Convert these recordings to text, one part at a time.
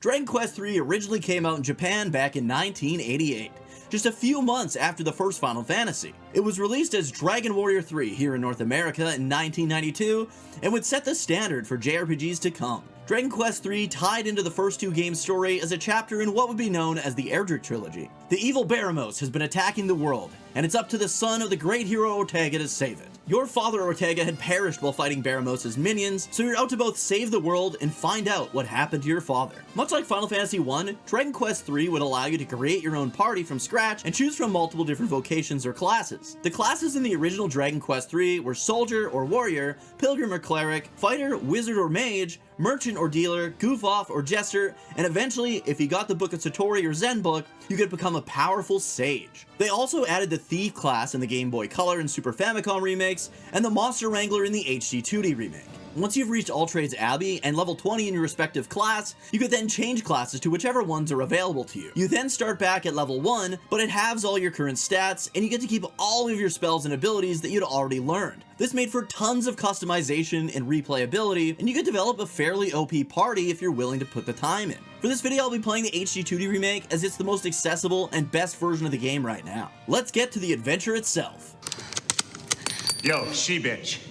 Dragon Quest III originally came out in Japan back in 1988, just a few months after the first Final Fantasy. It was released as Dragon Warrior 3 here in North America in 1992, and would set the standard for JRPGs to come. Dragon Quest III tied into the first two games' story as a chapter in what would be known as the Erdrick Trilogy. The evil Baramos has been attacking the world, and it's up to the son of the great hero Ortega to save it. Your father Ortega had perished while fighting Baramos' minions, so you're out to both save the world and find out what happened to your father. Much like Final Fantasy I, Dragon Quest III would allow you to create your own party from scratch and choose from multiple different vocations or classes. The classes in the original Dragon Quest III were Soldier or Warrior, Pilgrim or Cleric, Fighter, Wizard or Mage, Merchant or Dealer, Goof-Off or Jester, and eventually, if you got the Book of Satori or Zen book, you could become a powerful sage. They also added the Thief class in the Game Boy Color and Super Famicom remakes, and the Monster Wrangler in the HD-2D Remake. Once you've reached All-Trades Abbey and level 20 in your respective class, you could then change classes to whichever ones are available to you. You then start back at level 1, but it halves all your current stats, and you get to keep all of your spells and abilities that you'd already learned. This made for tons of customization and replayability, and you could develop a fairly OP party if you're willing to put the time in. For this video, I'll be playing the HD-2D Remake as it's the most accessible and best version of the game right now. Let's get to the adventure itself. Yo, she-bitch.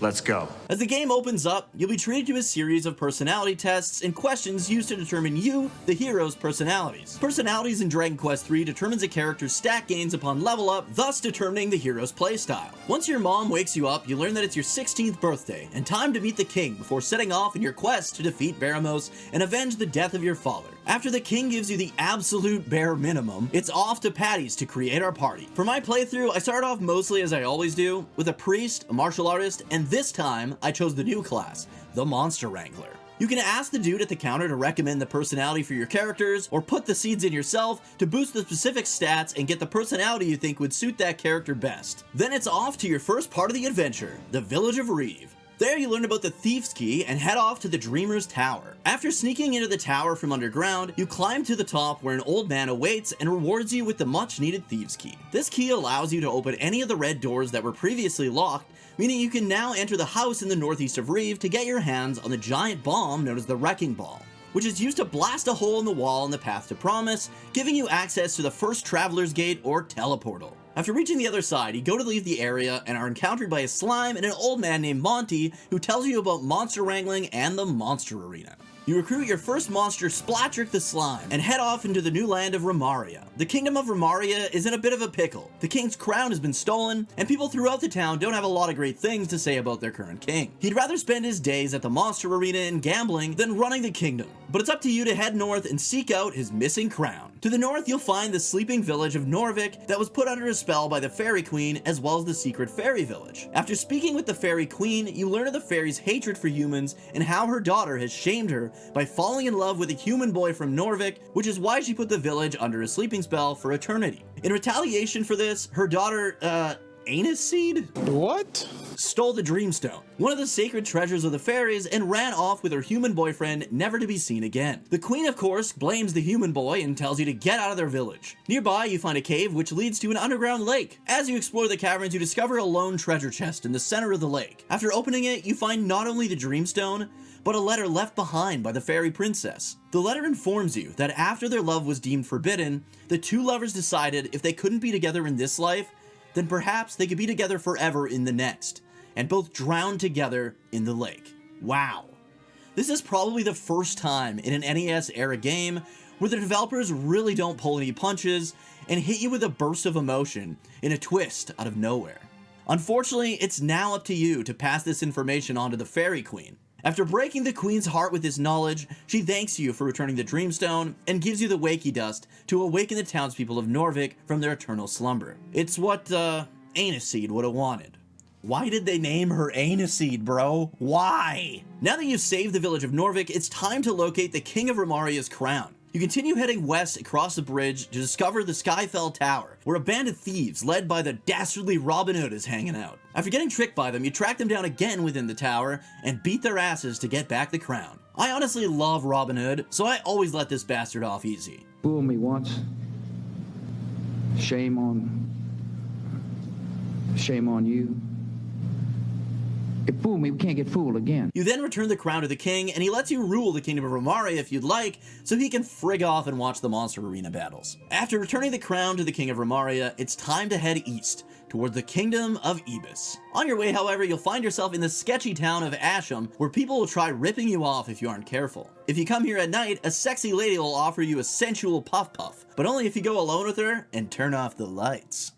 Let's go. As the game opens up, you'll be treated to a series of personality tests and questions used to determine you, the hero's personalities. Personalities in Dragon Quest III determines a character's stat gains upon level up, thus determining the hero's playstyle. Once your mom wakes you up, you learn that it's your 16th birthday, and time to meet the king before setting off in your quest to defeat Baramos and avenge the death of your father. After the king gives you the absolute bare minimum, it's off to Patty's to create our party. For my playthrough, I started off mostly as I always do, with a priest, a martial artist, and this time, I chose the new class, the Monster Wrangler. You can ask the dude at the counter to recommend the personality for your characters, or put the seeds in yourself to boost the specific stats and get the personality you think would suit that character best. Then it's off to your first part of the adventure, the village of Reeve. There you learn about the Thief's Key and head off to the Dreamer's Tower. After sneaking into the tower from underground, you climb to the top where an old man awaits and rewards you with the much needed Thief's Key. This key allows you to open any of the red doors that were previously locked, meaning you can now enter the house in the northeast of Reeve to get your hands on the giant bomb known as the Wrecking Ball, which is used to blast a hole in the wall in the Path to Promise, giving you access to the first Traveler's Gate or Teleportal. After reaching the other side, you go to leave the area and are encountered by a slime and an old man named Monty who tells you about monster wrangling and the monster arena. You recruit your first monster, Splattrick the Slime, and head off into the new land of Romaria. The kingdom of Romaria is in a bit of a pickle. The king's crown has been stolen, and people throughout the town don't have a lot of great things to say about their current king. He'd rather spend his days at the monster arena and gambling than running the kingdom. But it's up to you to head north and seek out his missing crown. To the north, you'll find the sleeping village of Norvik that was put under a spell by the Fairy Queen, as well as the secret fairy village. After speaking with the Fairy Queen, you learn of the fairy's hatred for humans and how her daughter has shamed her by falling in love with a human boy from Norvik, which is why she put the village under a sleeping spell for eternity. In retaliation for this, her daughter, Anus Seed? What? Stole the Dreamstone, one of the sacred treasures of the fairies, and ran off with her human boyfriend, never to be seen again. The queen, of course, blames the human boy and tells you to get out of their village. Nearby, you find a cave which leads to an underground lake. As you explore the caverns, you discover a lone treasure chest in the center of the lake. After opening it, you find not only the Dreamstone, but a letter left behind by the fairy princess. The letter informs you that after their love was deemed forbidden, the two lovers decided if they couldn't be together in this life, then perhaps they could be together forever in the next, and both drowned together in the lake. Wow. This is probably the first time in an NES-era game where the developers really don't pull any punches and hit you with a burst of emotion in a twist out of nowhere. Unfortunately, it's now up to you to pass this information on to the Fairy Queen. After breaking the Queen's heart with this knowledge, she thanks you for returning the Dreamstone and gives you the Wakey Dust to awaken the townspeople of Norvik from their eternal slumber. It's what, Anus Seed would have wanted. Why did they name her Anus Seed, bro? Why? Now that you've saved the village of Norvik, it's time to locate the King of Romaria's crown. You continue heading west across the bridge to discover the Skyfell Tower, where a band of thieves led by the dastardly Robin Hood is hanging out. After getting tricked by them, you track them down again within the tower and beat their asses to get back the crown. I honestly love Robin Hood, so I always let this bastard off easy. Fool me once. Shame on you. It fooled me, we can't get fooled again. You then return the crown to the king, and he lets you rule the kingdom of Romaria if you'd like, so he can frig off and watch the monster arena battles. After returning the crown to the king of Romaria, it's time to head east, toward the kingdom of Ibis. On your way, however, you'll find yourself in the sketchy town of Asham, where people will try ripping you off if you aren't careful. If you come here at night, a sexy lady will offer you a sensual puff-puff, but only if you go alone with her and turn off the lights.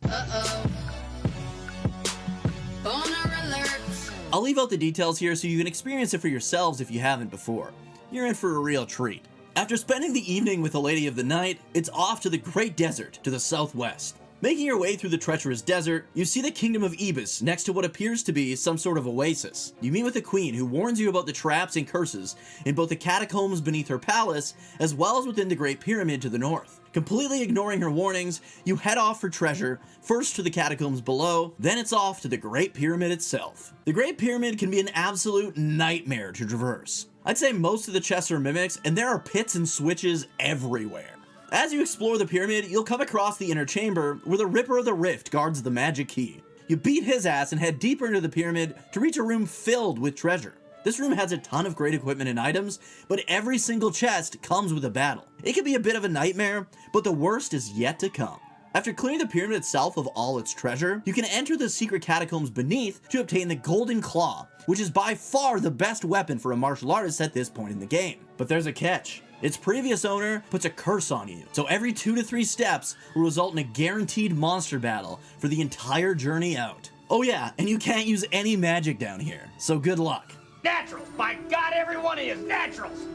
I'll leave out the details here so you can experience it for yourselves if you haven't before. You're in for a real treat. After spending the evening with the Lady of the Night, it's off to the Great Desert to the southwest. Making your way through the treacherous desert, you see the kingdom of Ibis next to what appears to be some sort of oasis. You meet with the queen, who warns you about the traps and curses in both the catacombs beneath her palace, as well as within the Great Pyramid to the north. Completely ignoring her warnings, you head off for treasure, first to the catacombs below, then it's off to the Great Pyramid itself. The Great Pyramid can be an absolute nightmare to traverse. I'd say most of the chests are mimics, and there are pits and switches everywhere. As you explore the pyramid, you'll come across the inner chamber, where the Ripper of the Rift guards the magic key. You beat his ass and head deeper into the pyramid to reach a room filled with treasure. This room has a ton of great equipment and items, but every single chest comes with a battle. It can be a bit of a nightmare, but the worst is yet to come. After clearing the pyramid itself of all its treasure, you can enter the secret catacombs beneath to obtain the Golden Claw, which is by far the best weapon for a martial artist at this point in the game. But there's a catch. Its previous owner puts a curse on you, so every 2 to 3 steps will result in a guaranteed monster battle for the entire journey out. Oh yeah, and you can't use any magic down here, so good luck. Naturals! By God, every one of you is naturals!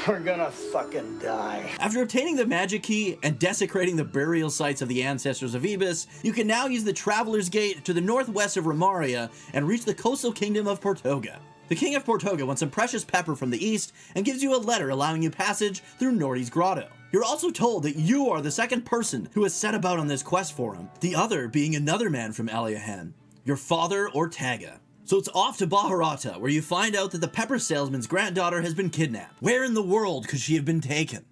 We're gonna fucking die. After obtaining the magic key and desecrating the burial sites of the ancestors of Ibis, you can now use the Traveler's Gate to the northwest of Romaria and reach the coastal kingdom of Portoga. The king of Portoga wants some precious pepper from the east and gives you a letter allowing you passage through Nordy's grotto. You're also told that you are the second person who has set about on this quest for him, the other being another man from Eliahan, your father Ortega. So it's off to Baharata, where you find out that the pepper salesman's granddaughter has been kidnapped. Where in the world could she have been taken?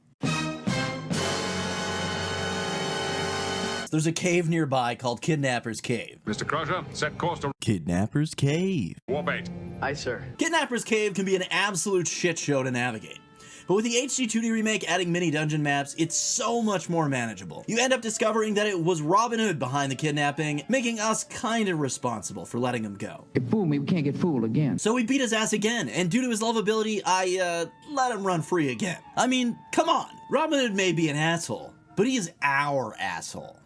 There's a cave nearby called Kidnapper's Cave. Mr. Crusher, set course to Kidnapper's Cave. Warbait. Aye, sir. Kidnapper's Cave can be an absolute shit show to navigate. But with the HD-2D Remake adding mini dungeon maps, it's so much more manageable. You end up discovering that it was Robin Hood behind the kidnapping, making us kinda responsible for letting him go. It fooled me, we can't get fooled again. So we beat his ass again, and due to his lovability, I let him run free again. I mean, come on, Robin Hood may be an asshole, but he is our asshole.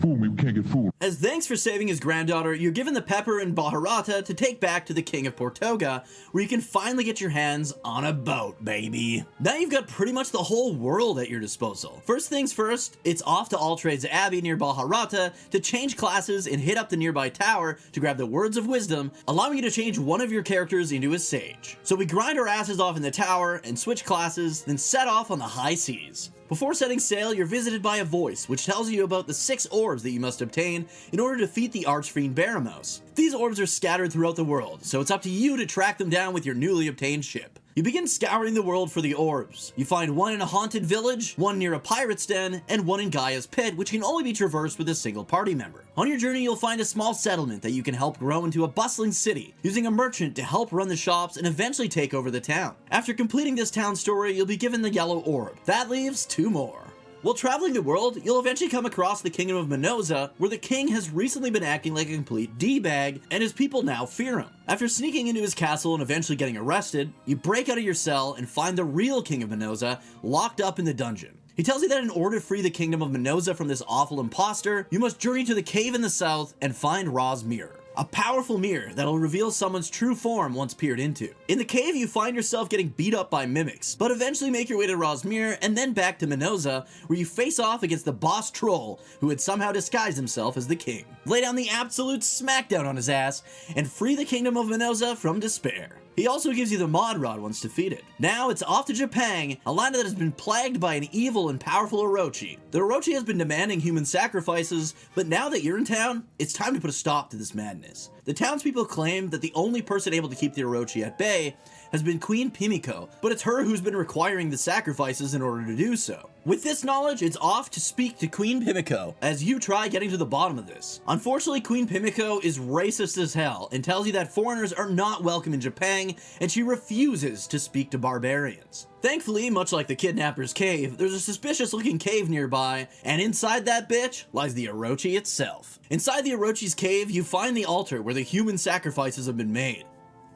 Fool me, we can't get fooled. As thanks for saving his granddaughter, you're given the pepper in Baharata to take back to the King of Portoga, where you can finally get your hands on a boat, baby. Now you've got pretty much the whole world at your disposal. First things first, it's off to Alltrades Abbey near Baharata to change classes and hit up the nearby tower to grab the Words of Wisdom, allowing you to change one of your characters into a sage. So we grind our asses off in the tower and switch classes, then set off on the high seas. Before setting sail, you're visited by a voice, which tells you about the 6 orbs that you must obtain in order to defeat the Archfiend Baramos. These orbs are scattered throughout the world, so it's up to you to track them down with your newly obtained ship. You begin scouring the world for the orbs. You find one in a haunted village, one near a pirate's den, and one in Gaia's pit, which can only be traversed with a single party member. On your journey, you'll find a small settlement that you can help grow into a bustling city, using a merchant to help run the shops and eventually take over the town. After completing this town story, you'll be given the yellow orb. That leaves 2 more. While traveling the world, you'll eventually come across the Kingdom of Minoza, where the king has recently been acting like a complete D-bag, and his people now fear him. After sneaking into his castle and eventually getting arrested, you break out of your cell and find the real King of Minoza locked up in the dungeon. He tells you that in order to free the Kingdom of Minoza from this awful imposter, you must journey to the cave in the south and find Ra's mirror. A powerful mirror that'll reveal someone's true form once peered into. In the cave, you find yourself getting beat up by mimics, but eventually make your way to Ra's mirror and then back to Minoza, where you face off against the boss troll who had somehow disguised himself as the king. Lay down the absolute smackdown on his ass and free the Kingdom of Minoza from despair. He also gives you the mod rod once defeated. Now it's off to Japan, a land that has been plagued by an evil and powerful Orochi. The Orochi has been demanding human sacrifices, but now that you're in town, it's time to put a stop to this madness. The townspeople claim that the only person able to keep the Orochi at bay has been Queen Pimiko, but it's her who's been requiring the sacrifices in order to do so. With this knowledge, it's off to speak to Queen Pimiko as you try getting to the bottom of this. Unfortunately, Queen Pimiko is racist as hell and tells you that foreigners are not welcome in Japan, and she refuses to speak to barbarians. Thankfully, much like the kidnapper's cave, there's a suspicious looking cave nearby, and inside that bitch lies the Orochi itself. Inside the Orochi's cave, you find the altar where the human sacrifices have been made.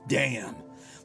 Damn,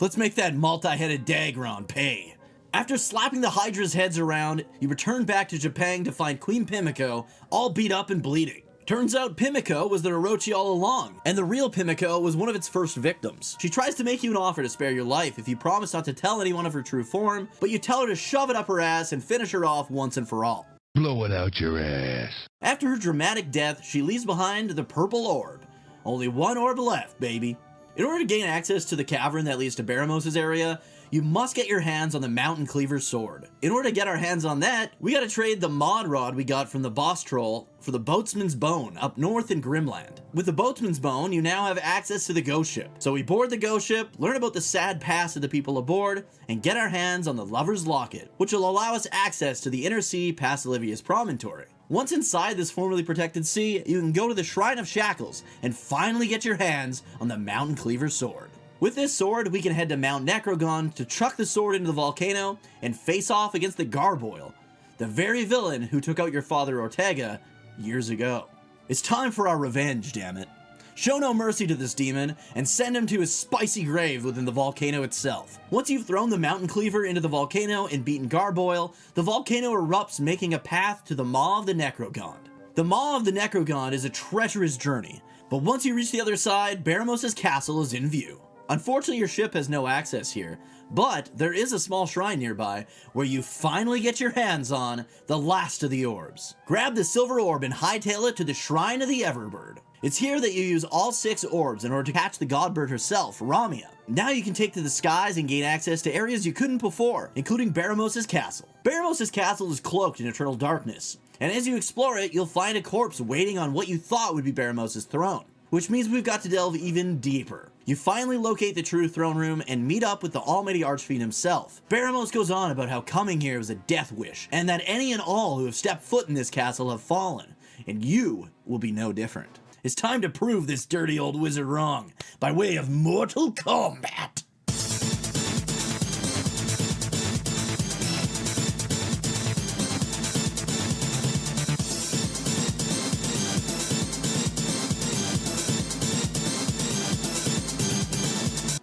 let's make that multi-headed Dagron pay. After slapping the Hydra's heads around, you return back to Japan to find Queen Pimiko all beat up and bleeding. Turns out Pimiko was the Orochi all along, and the real Pimiko was one of its first victims. She tries to make you an offer to spare your life if you promise not to tell anyone of her true form, but you tell her to shove it up her ass and finish her off once and for all. Blow it out your ass. After her dramatic death, she leaves behind the purple orb. Only one orb left, baby. In order to gain access to the cavern that leads to Baramos' area, you must get your hands on the Mountain Cleaver's sword. In order to get our hands on that, we gotta trade the mod rod we got from the boss troll for the Boatsman's Bone up north in Grimland. With the Boatsman's Bone, you now have access to the ghost ship. So we board the ghost ship, learn about the sad past of the people aboard, and get our hands on the Lover's Locket, which will allow us access to the inner sea past Olivia's promontory. Once inside this formerly protected sea, you can go to the Shrine of Shackles and finally get your hands on the Mountain Cleaver's sword. With this sword, we can head to Mount Necrogon to chuck the sword into the volcano and face off against the Garboil, the very villain who took out your father Ortega years ago. It's time for our revenge, damn it. Show no mercy to this demon and send him to his spicy grave within the volcano itself. Once you've thrown the Mountain Cleaver into the volcano and beaten Garboil, the volcano erupts, making a path to the Maw of the Necrogond. The Maw of the Necrogond is a treacherous journey, but once you reach the other side, Baramos' castle is in view. Unfortunately, your ship has no access here, but there is a small shrine nearby where you finally get your hands on the last of the orbs. Grab the silver orb and hightail it to the Shrine of the Everbird. It's here that you use all 6 orbs in order to catch the godbird herself, Ramia. Now you can take to the skies and gain access to areas you couldn't before, including Baramos' castle. Baramos' castle is cloaked in eternal darkness, and as you explore it, you'll find a corpse waiting on what you thought would be Baramos' throne, which means we've got to delve even deeper. You finally locate the true throne room and meet up with the almighty Archfiend himself. Baramos goes on about how coming here was a death wish, and that any and all who have stepped foot in this castle have fallen, and you will be no different. It's time to prove this dirty old wizard wrong, by way of Mortal Kombat.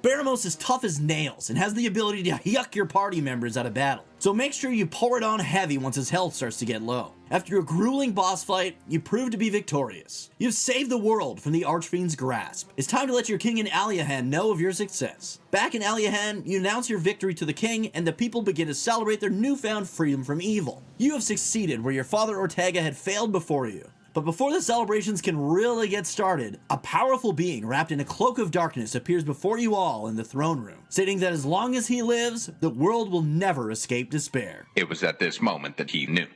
Baramos is tough as nails and has the ability to yuck your party members out of battle, so make sure you pour it on heavy once his health starts to get low. After a grueling boss fight, you prove to be victorious. You've saved the world from the Archfiend's grasp. It's time to let your king in Aliahan know of your success. Back in Aliahan, you announce your victory to the king, and the people begin to celebrate their newfound freedom from evil. You have succeeded where your father Ortega had failed before you. But before the celebrations can really get started, a powerful being wrapped in a cloak of darkness appears before you all in the throne room, stating that as long as he lives, the world will never escape despair. It was at this moment that he knew.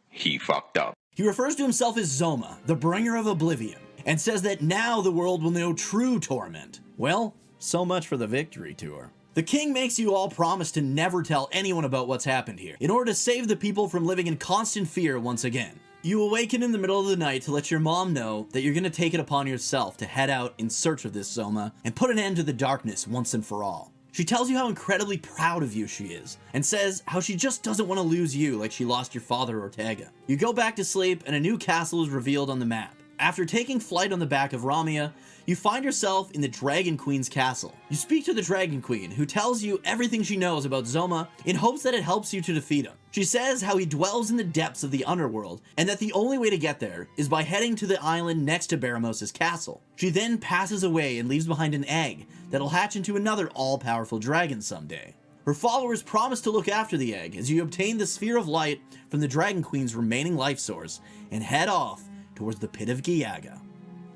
He fucked up. He refers to himself as Zoma, the bringer of oblivion, and says that now the world will know true torment. Well, so much for the victory tour. The king makes you all promise to never tell anyone about what's happened here, in order to save the people from living in constant fear once again. You awaken in the middle of the night to let your mom know that you're going to take it upon yourself to head out in search of this Zoma and put an end to the darkness once and for all. She tells you how incredibly proud of you she is, and says how she just doesn't want to lose you like she lost your father Ortega. You go back to sleep and a new castle is revealed on the map. After taking flight on the back of Ramia, you find yourself in the Dragon Queen's castle. You speak to the Dragon Queen, who tells you everything she knows about Zoma in hopes that it helps you to defeat him. She says how he dwells in the depths of the underworld, and that the only way to get there is by heading to the island next to Baramos' castle. She then passes away and leaves behind an egg that'll hatch into another all-powerful dragon someday. Her followers promise to look after the egg as you obtain the Sphere of Light from the Dragon Queen's remaining life source and head off towards the Pit of Giaga.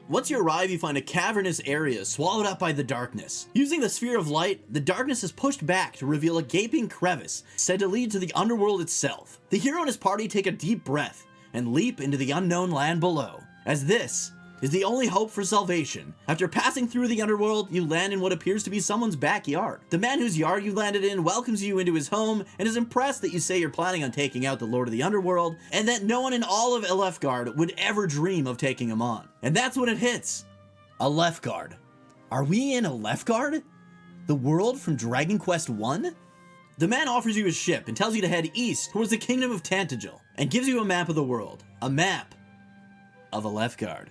Once you arrive, you find a cavernous area swallowed up by the darkness. Using the Sphere of Light, the darkness is pushed back to reveal a gaping crevice said to lead to the underworld itself. The hero and his party take a deep breath and leap into the unknown land below, as this is the only hope for salvation. After passing through the underworld, you land in what appears to be someone's backyard. The man whose yard you landed in welcomes you into his home and is impressed that you say you're planning on taking out the Lord of the Underworld, and that no one in all of Alefgard would ever dream of taking him on. And that's when it hits. Alefgard. Are we in Alefgard? The world from Dragon Quest I? The man offers you his ship and tells you to head east towards the kingdom of Tantagel, and gives you a map of the world. A map of Alefgard.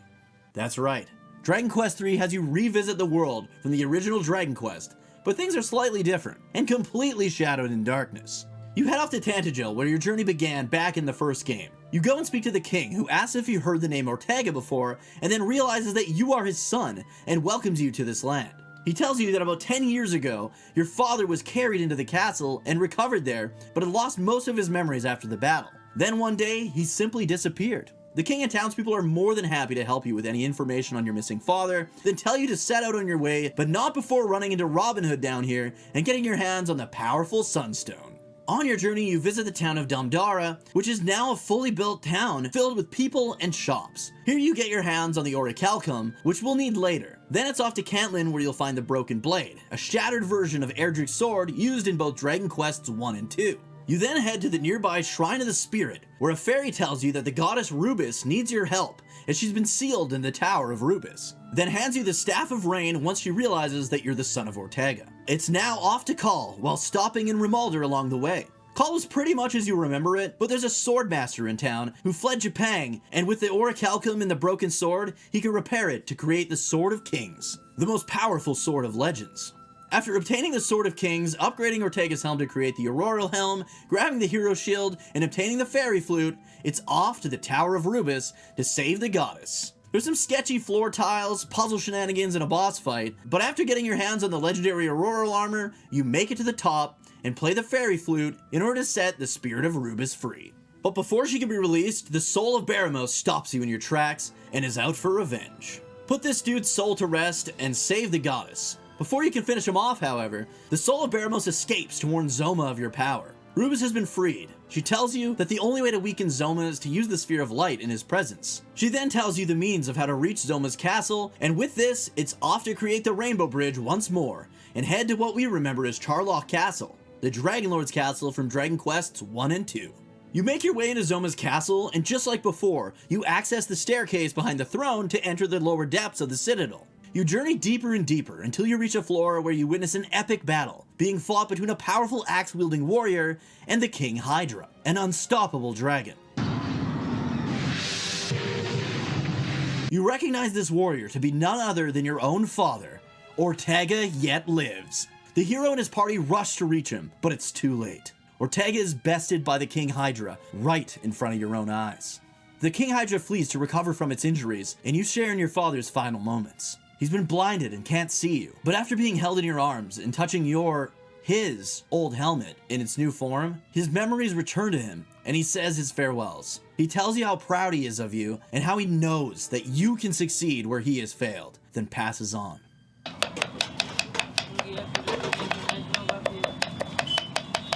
That's right. Dragon Quest III has you revisit the world from the original Dragon Quest, but things are slightly different, and completely shadowed in darkness. You head off to Tantagel, where your journey began back in the first game. You go and speak to the king, who asks if you heard the name Ortega before, and then realizes that you are his son, and welcomes you to this land. He tells you that about 10 years ago, your father was carried into the castle and recovered there, but had lost most of his memories after the battle. Then one day, he simply disappeared. The king and townspeople are more than happy to help you with any information on your missing father, then tell you to set out on your way, but not before running into Robin Hood down here and getting your hands on the powerful Sunstone. On your journey, you visit the town of Damdara, which is now a fully built town filled with people and shops. Here you get your hands on the Orichalcum, which we'll need later. Then it's off to Cantlin, where you'll find the Broken Blade, a shattered version of Erdrick's sword used in both Dragon Quests I and II. You then head to the nearby Shrine of the Spirit, where a fairy tells you that the goddess Rubis needs your help, as she's been sealed in the Tower of Rubis. Then hands you the Staff of Rain once she realizes that you're the son of Ortega. It's now off to Kall, while stopping in Rimalder along the way. Kall is pretty much as you remember it, but there's a swordmaster in town who fled Japan, and with the Orichalcum and the broken sword, he can repair it to create the Sword of Kings, the most powerful sword of legends. After obtaining the Sword of Kings, upgrading Ortega's helm to create the Auroral Helm, grabbing the Hero Shield, and obtaining the Fairy Flute, it's off to the Tower of Rubis to save the goddess. There's some sketchy floor tiles, puzzle shenanigans, and a boss fight, but after getting your hands on the legendary Auroral Armor, you make it to the top and play the Fairy Flute in order to set the Spirit of Rubis free. But before she can be released, the soul of Baramos stops you in your tracks and is out for revenge. Put this dude's soul to rest and save the goddess. Before you can finish him off, however, the soul of Baramos escapes to warn Zoma of your power. Rubis has been freed. She tells you that the only way to weaken Zoma is to use the Sphere of Light in his presence. She then tells you the means of how to reach Zoma's castle, and with this, it's off to create the Rainbow Bridge once more, and head to what we remember as Charlock Castle, the Dragon Lord's castle from Dragon Quests I and II. You make your way into Zoma's castle, and just like before, you access the staircase behind the throne to enter the lower depths of the Citadel. You journey deeper and deeper until you reach a floor where you witness an epic battle being fought between a powerful axe-wielding warrior and the King Hydra, an unstoppable dragon. You recognize this warrior to be none other than your own father. Ortega yet lives. The hero and his party rush to reach him, but it's too late. Ortega is bested by the King Hydra right in front of your own eyes. The King Hydra flees to recover from its injuries, and you share in your father's final moments. He's been blinded and can't see you, but after being held in your arms and touching his old helmet in its new form, his memories return to him, and he says his farewells. He tells you how proud he is of you, and how he knows that you can succeed where he has failed, then passes on.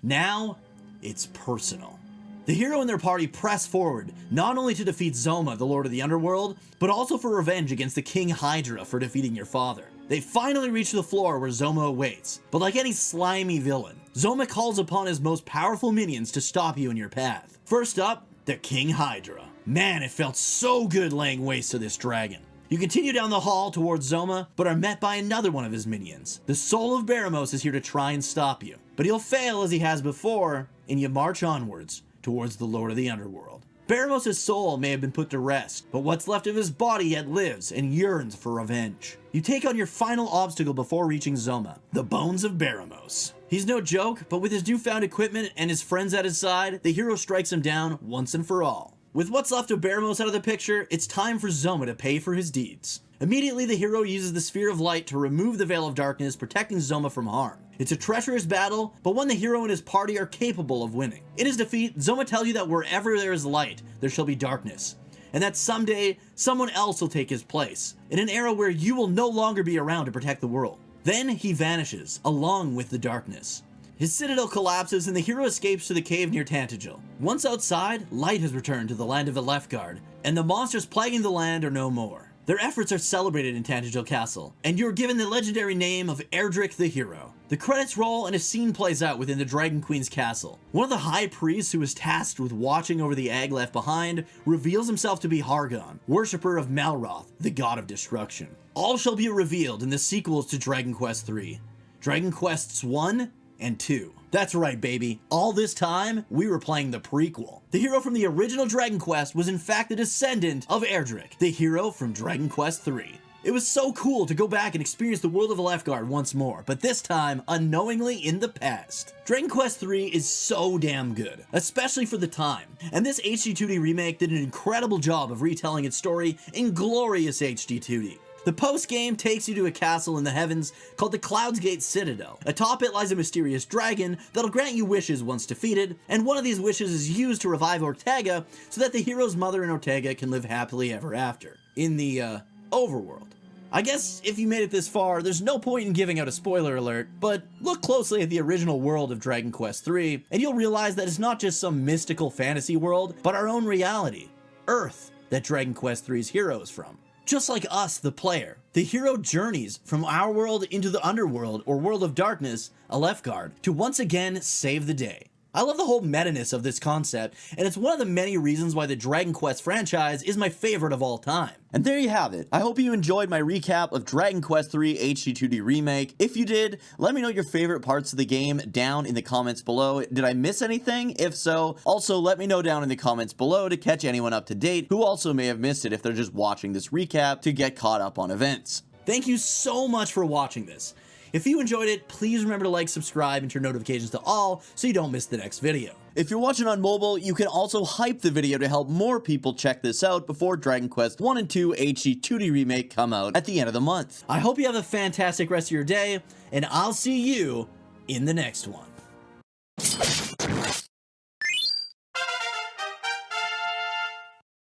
Now, it's personal. The hero and their party press forward, not only to defeat Zoma, the Lord of the Underworld, but also for revenge against the King Hydra for defeating your father. They finally reach the floor where Zoma awaits, but like any slimy villain, Zoma calls upon his most powerful minions to stop you in your path. First up, the King Hydra. Man, it felt so good laying waste to this dragon. You continue down the hall towards Zoma, but are met by another one of his minions. The soul of Baramos is here to try and stop you, but he'll fail as he has before, and you march onwards towards the Lord of the Underworld. Baramos' soul may have been put to rest, but what's left of his body yet lives and yearns for revenge. You take on your final obstacle before reaching Zoma, the Bones of Baramos. He's no joke, but with his newfound equipment and his friends at his side, the hero strikes him down once and for all. With what's left of Baramos out of the picture, it's time for Zoma to pay for his deeds. Immediately, the hero uses the Sphere of Light to remove the Veil of Darkness, protecting Zoma from harm. It's a treacherous battle, but one the hero and his party are capable of winning. In his defeat, Zoma tells you that wherever there is light, there shall be darkness, and that someday, someone else will take his place, in an era where you will no longer be around to protect the world. Then he vanishes, along with the darkness. His citadel collapses and the hero escapes to the cave near Tantagel. Once outside, light has returned to the land of Alefgard, and the monsters plaguing the land are no more. Their efforts are celebrated in Tangential Castle, and you're given the legendary name of Erdrick the Hero. The credits roll and a scene plays out within the Dragon Queen's castle. One of the high priests who is tasked with watching over the egg left behind reveals himself to be Hargon, worshipper of Malroth, the god of destruction. All shall be revealed in the sequels to Dragon Quest III, Dragon Quests 1 and 2. That's right, baby. All this time, we were playing the prequel. The hero from the original Dragon Quest was in fact the descendant of Erdrick, the hero from Dragon Quest III. It was so cool to go back and experience the world of Alefgard once more, but this time, unknowingly in the past. Dragon Quest III is so damn good, especially for the time, and this HD-2D remake did an incredible job of retelling its story in glorious HD-2D. The post-game takes you to a castle in the heavens called the Cloud's Gate Citadel. Atop it lies a mysterious dragon that'll grant you wishes once defeated, and one of these wishes is used to revive Ortega so that the hero's mother and Ortega can live happily ever after. In the, overworld. I guess if you made it this far, there's no point in giving out a spoiler alert, but look closely at the original world of Dragon Quest III, and you'll realize that it's not just some mystical fantasy world, but our own reality, Earth, that Dragon Quest III's hero is from. Just like us, the player, the hero journeys from our world into the underworld or world of darkness, Alefgard, to once again save the day. I love the whole meta-ness of this concept, and it's one of the many reasons why the Dragon Quest franchise is my favorite of all time. And there you have it. I hope you enjoyed my recap of Dragon Quest III HD-2D Remake. If you did, let me know your favorite parts of the game down in the comments below. Did I miss anything? If so, also let me know down in the comments below to catch anyone up to date who also may have missed it if they're just watching this recap to get caught up on events. Thank you so much for watching this. If you enjoyed it, please remember to like, subscribe, and turn notifications to all so you don't miss the next video. If you're watching on mobile, you can also hype the video to help more people check this out before Dragon Quest 1 and 2 HD-2D Remake come out at the end of the month. I hope you have a fantastic rest of your day, and I'll see you in the next one.